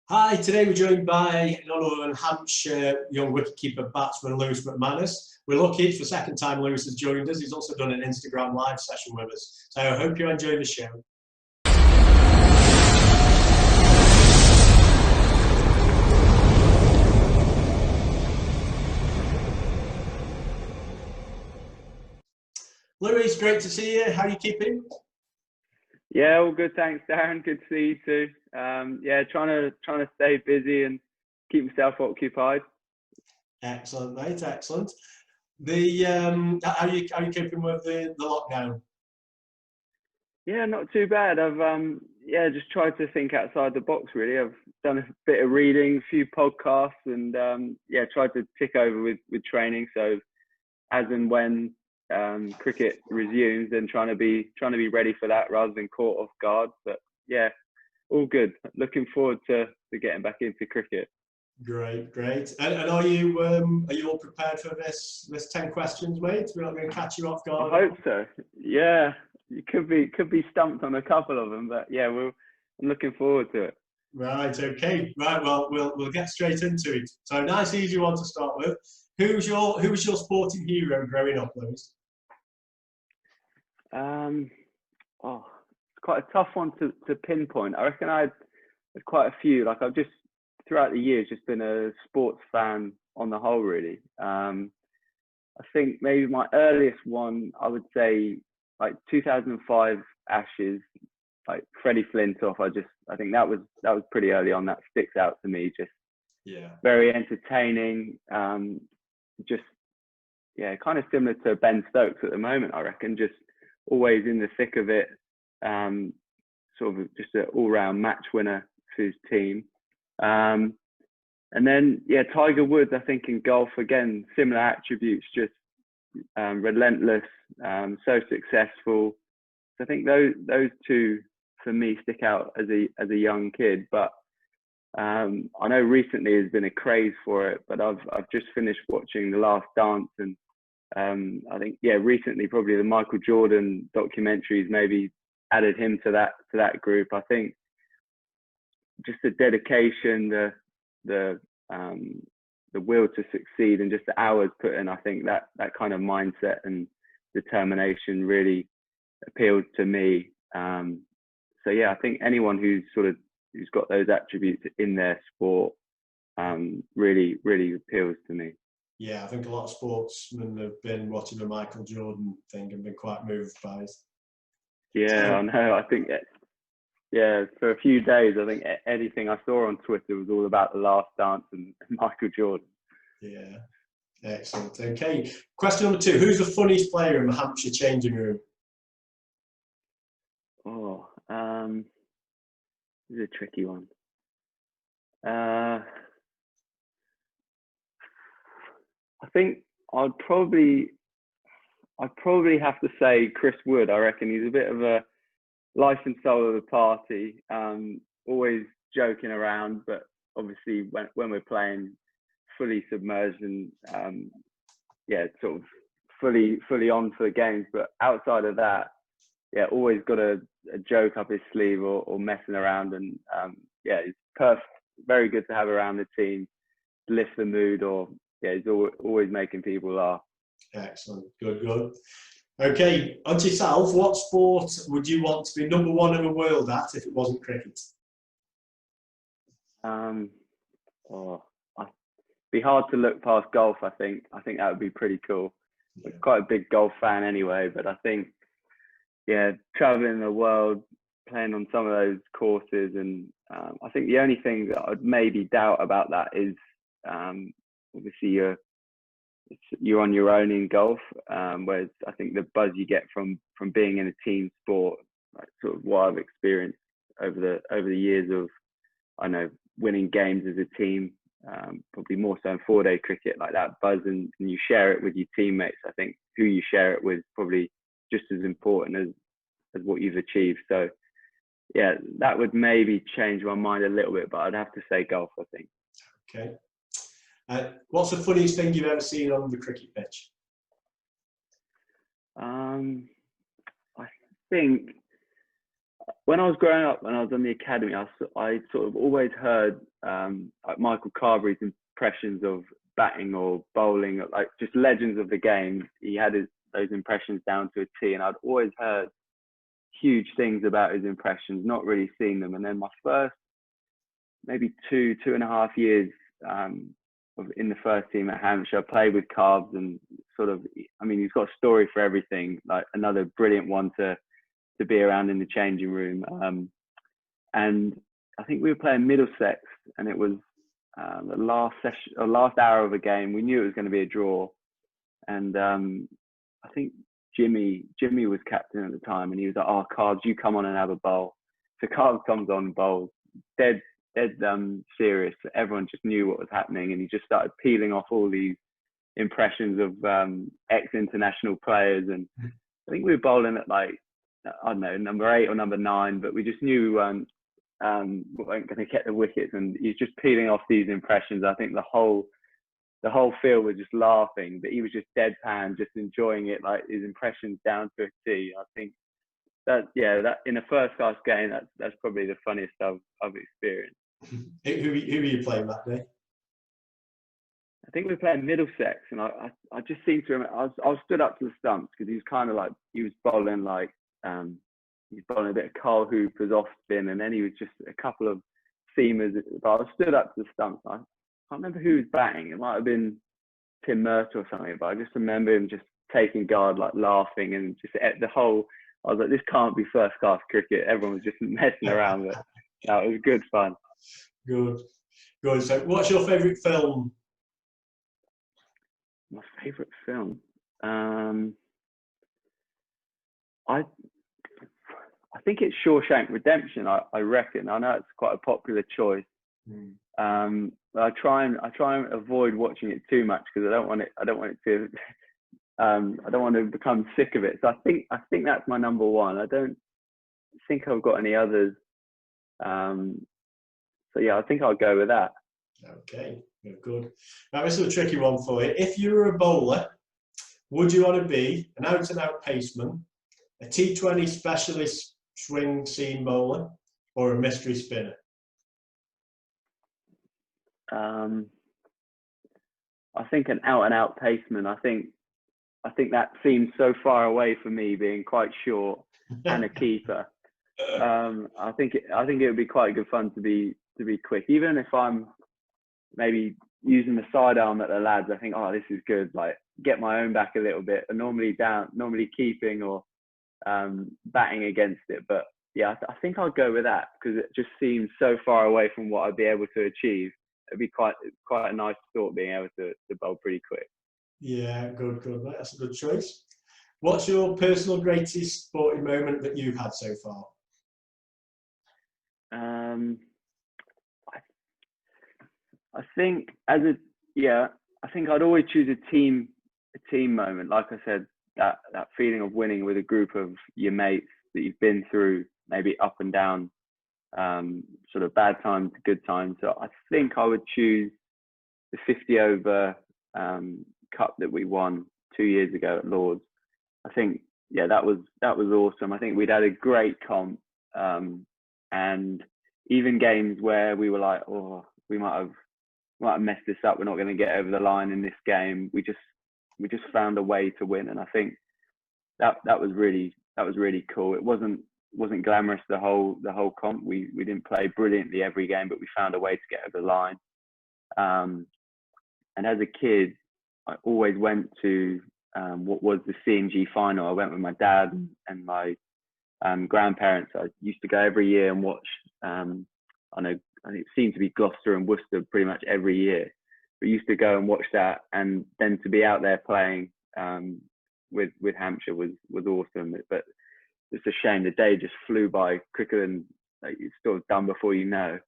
Hi, today we're joined by none other than Hampshire young wicket-keeper batsman Lewis McManus. We're lucky for the second time Lewis has joined us. He's also done an Instagram live session with us. So I hope you enjoy the show. Lewis, great to see you. How are you keeping? Yeah, all good, thanks, Darren. Good to see you too. Trying to stay busy and keep myself occupied. Excellent, mate. Excellent. How are you keeping with the lockdown? Yeah, not too bad. I've just tried to think outside the box. Really, I've done a bit of reading, a few podcasts, and tried to tick over with training. So as and when cricket resumes, then trying to be ready for that rather than caught off guard. But yeah, all good. Looking forward to getting back into cricket. Great. And are you all prepared for this 10 questions, mate? We're not going to catch you off guard. I hope so. Yeah, you could be stumped on a couple of them, but yeah, I'm looking forward to it. Right. Okay. Right. Well, we'll get straight into it. So nice, easy one to start with. Who was your sporting hero growing up, Lewis? It's quite a tough one to pinpoint. I reckon I had quite a few. Like I've just throughout the years just been a sports fan on the whole, really. I think maybe my earliest one, I would say like 2005 Ashes, like Freddie Flintoff. I think that was pretty early on. That sticks out to me. Just very entertaining. Kind of similar to Ben Stokes at the moment, I reckon. Just always in the thick of it. Sort of just an all-round match winner for his team. And then Tiger Woods, I think in golf again, similar attributes, just relentless, so successful. So I think those two for me stick out as a young kid. But I know recently there's been a craze for it, but I've just finished watching The Last Dance, and I think recently probably the Michael Jordan documentaries maybe added him to that group. I think just the dedication, the will to succeed, and just the hours put in. I think that kind of mindset and determination really appealed to me. I think anyone who's got those attributes in their sport really appeals to me. Yeah, I think a lot of sportsmen have been watching the Michael Jordan thing and been quite moved by it. Yeah, I know. I think for a few days, I think anything I saw on Twitter was all about The Last Dance and Michael Jordan. Yeah, excellent. Okay, question number 2. Who's the funniest player in the Hampshire changing room? This is a tricky one. I think I'd probably have to say Chris Wood. I reckon he's a bit of a life and soul of the party. Always joking around, but obviously when we're playing, fully submerged and sort of fully on for the games. But outside of that, always got a joke up his sleeve or messing around, and he's perfect. Very good to have around the team, lift the mood, or he's always making people laugh. Excellent, good. Okay, on to yourself. What sport would you want to be number 1 in the world at if it wasn't cricket? It'd be hard to look past golf. I think that would be pretty cool. I'm quite a big golf fan anyway, but I think traveling the world, playing on some of those courses, and I think the only thing that I'd maybe doubt about that is obviously you're on your own in golf, whereas I think the buzz you get from being in a team sport, like sort of what I've experienced over the years of, I know, winning games as a team, probably more so in 4-day cricket, like that buzz, and you share it with your teammates. I think who you share it with probably just as important as what you've achieved. So that would maybe change my mind a little bit, but I'd have to say golf, I think. Okay. What's the funniest thing you've ever seen on the cricket pitch? I think when I was growing up, when I was on the academy, I sort of always heard like Michael Carberry's impressions of batting or bowling, like just legends of the game. He had those impressions down to a T, and I'd always heard huge things about his impressions, not really seen them. And then my first maybe 2.5 years in the first team at Hampshire, I played with Carbs, and sort of, I mean, he's got a story for everything, like another brilliant one to be around in the changing room. And I think we were playing Middlesex, and it was the last session or last hour of a game. We knew it was going to be a draw, and I think Jimmy was captain at the time, and he was like, "Oh, Carbs, you come on and have a bowl." So Carbs comes on and bowls, dead serious. Everyone just knew what was happening, and he just started peeling off all these impressions of ex-international players. And I think we were bowling at, like, I don't know, number 8 or number 9, but we just knew we weren't going to get the wickets, and he's just peeling off these impressions. I think the whole field was just laughing, but he was just deadpan, just enjoying it, like his impressions down to a T. I think that in a first class game, that's probably the funniest I've experienced. Who were you playing that day? I think we were playing Middlesex, and I just seem to remember, I was stood up to the stumps, because he was kind of like, he was bowling like, he was bowling a bit of Carl Hooper's off spin, and then he was just a couple of seamers. But I was stood up to the stumps. I can't remember who was batting. It might have been Tim Murtaugh or something, but I just remember him just taking guard, like laughing, and just the whole, I was like, this can't be first class cricket. Everyone was just messing around, but no, it was good fun. Good. So what's your favourite film? My favourite film? I think it's Shawshank Redemption. I reckon. I know it's quite a popular choice. But I try and avoid watching it too much, because I don't want it to. I don't want to become sick of it. So I think that's my number one. I don't think I've got any others. So yeah, I think I'll go with that. Okay, good. Now this is a tricky one for you. If you were a bowler, would you want to be an out-and-out paceman, a T20 specialist swing seam bowler, or a mystery spinner? I think an out-and-out paceman. I think that seems so far away for me, being quite short and a keeper. I think it would be quite good fun to be quick, even if I'm maybe using the sidearm at the lads. I think, oh, this is good. Like, get my own back a little bit. Normally keeping or batting against it. But yeah, I think I'll go with that, because it just seems so far away from what I'd be able to achieve. It'd be quite a nice thought, being able to bowl pretty quick. Yeah, good. That's a good choice. What's your personal greatest sporting moment that you've had so far? I think I think I'd always choose a team moment. Like I said, that feeling of winning with a group of your mates that you've been through, maybe up and down, sort of bad times, good times. So I think I would choose the 50 over cup that we won 2 years ago at Lords. I think, yeah, that was awesome. I think we'd had a great comp, and even games where we were like, oh, we might have messed this up, we're not going to get over the line in this game, we just found a way to win. And I think that was really cool. It wasn't glamorous the whole comp. We didn't play brilliantly every game, but we found a way to get over the line. And as a kid, I always went to what was the C&G final. I went with my dad and my grandparents. I used to go every year and watch. I think it seemed to be Gloucester and Worcester pretty much every year. We used to go and watch that, and then to be out there playing with Hampshire was awesome. But it's a shame the day just flew by quicker than, like, it's sort of done before you know.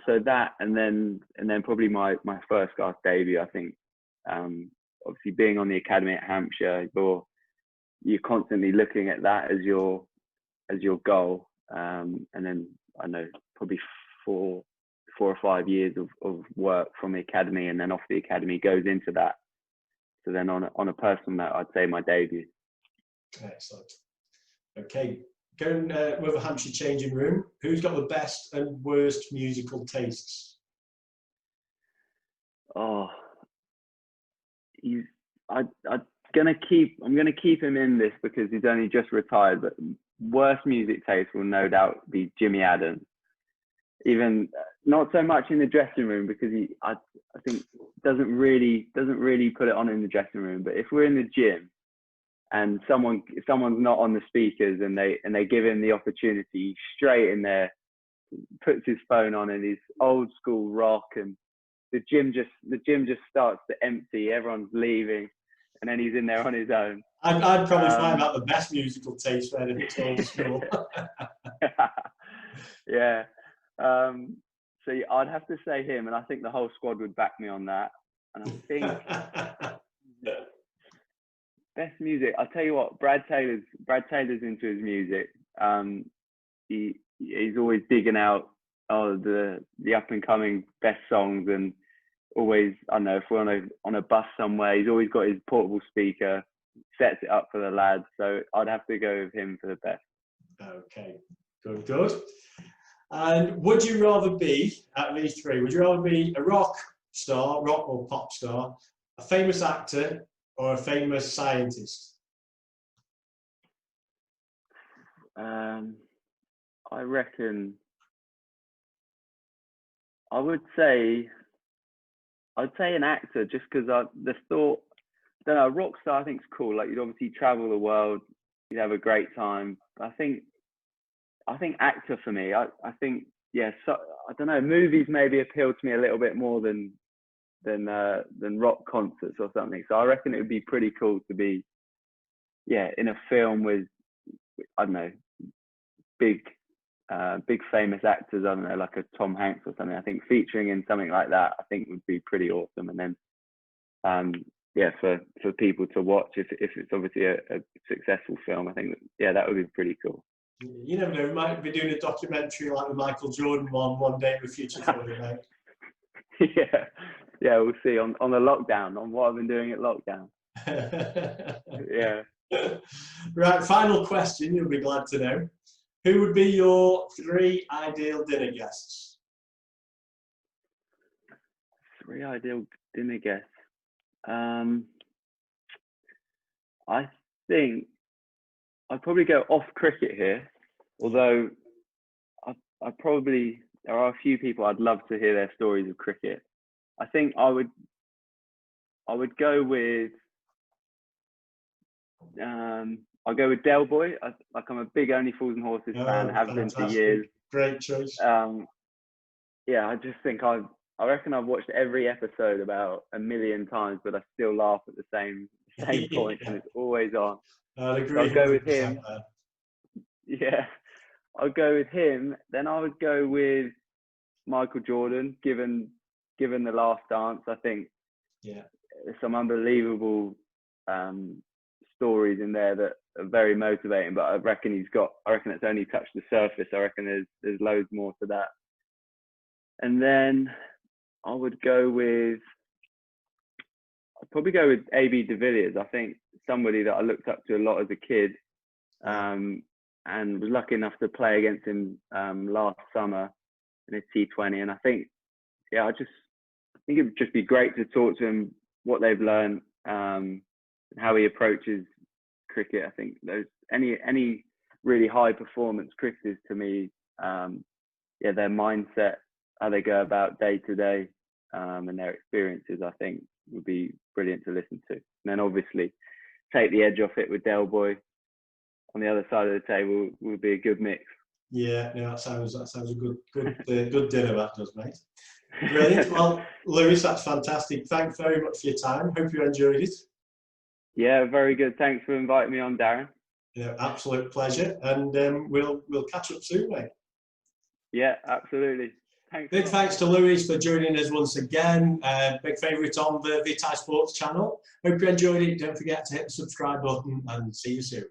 So that, and then probably my first class debut. I think obviously being on the academy at Hampshire, you're constantly looking at that as your goal. And then I know probably 4 or 5 years of work from the academy, and then off the academy goes into that. So then on a personal note, I'd say my debut. Excellent. Okay, going with a Hampshire changing room, who's got the best and worst musical tastes? Oh, I'm gonna keep him in this because he's only just retired. But worst music taste will no doubt be Jimmy Adams. Even not so much in the dressing room because I think doesn't really put it on in the dressing room. But if we're in the gym and if someone's not on the speakers and they give him the opportunity, straight in there, puts his phone on and his old school rock, and the gym just starts to empty. Everyone's leaving, and then he's in there on his own. I'd probably find that the best musical taste then if it's old school. Yeah. So I'd have to say him, and I think the whole squad would back me on that. And I think best music. I'll tell you what, Brad Taylor's into his music. He's always digging out the up and coming best songs, and always, I don't know, if we're on a bus somewhere, he's always got his portable speaker, sets it up for the lads. So I'd have to go with him for the best. Okay, good. And would you rather be, at these three, would you rather be a rock or pop star, a famous actor, or a famous scientist? I reckon I'd say an actor, just because the thought, I don't know, a rock star I think is cool. Like, you'd obviously travel the world, you'd have a great time. I think actor for me. I think, yeah. So I don't know. Movies maybe appeal to me a little bit more than rock concerts or something. So I reckon it would be pretty cool to be, yeah, in a film with, I don't know, big famous actors. I don't know, like a Tom Hanks or something. I think featuring in something like that, I think would be pretty awesome. And then, yeah, for people to watch if it's obviously a successful film, I think that would be pretty cool. You never know, we might be doing a documentary like the Michael Jordan one day in the future for you, mate. Yeah, we'll see on the lockdown, on what I've been doing at lockdown. Yeah. Right, final question, you'll be glad to know. Who would be your 3 ideal dinner guests? 3 ideal dinner guests. I think I'd probably go off cricket here, although there are a few people I'd love to hear their stories of cricket. I think I would go with I'll go with Del Boy. I'm a big Only Fools and Horses fan, have been for years. Great choice. Yeah, I just think I reckon I've watched every episode about 1 million times, but I still laugh at the same point, and it's always on. I'd agree. I'll go with him. Yeah, I'll go with him. Then I would go with Michael Jordan, given the Last Dance. I think there's some unbelievable stories in there that are very motivating. But I reckon it's only touched the surface. I reckon there's loads more to that. And then I would probably go with AB de Villiers. I think somebody that I looked up to a lot as a kid, and was lucky enough to play against him last summer in a T20. And I think, I think it would just be great to talk to him, what they've learned, and how he approaches cricket. I think any really high performance cricketers, to me, their mindset, how they go about day to day, and their experiences, I think would be brilliant to listen to. And then obviously take the edge off it with Del Boy on the other side of the table would be a good mix. Yeah, that sounds a good dinner, that does, mate. Brilliant. Well, Lewis, that's fantastic. Thanks very much for your time. Hope you enjoyed it. Yeah, very good. Thanks for inviting me on, Darren. Yeah, absolute pleasure. And we'll catch up soon, mate. Yeah, absolutely. Big thanks to Lewis for joining us once again. Big favourite on the Vitae Sports channel. Hope you enjoyed it. Don't forget to hit the subscribe button, and see you soon.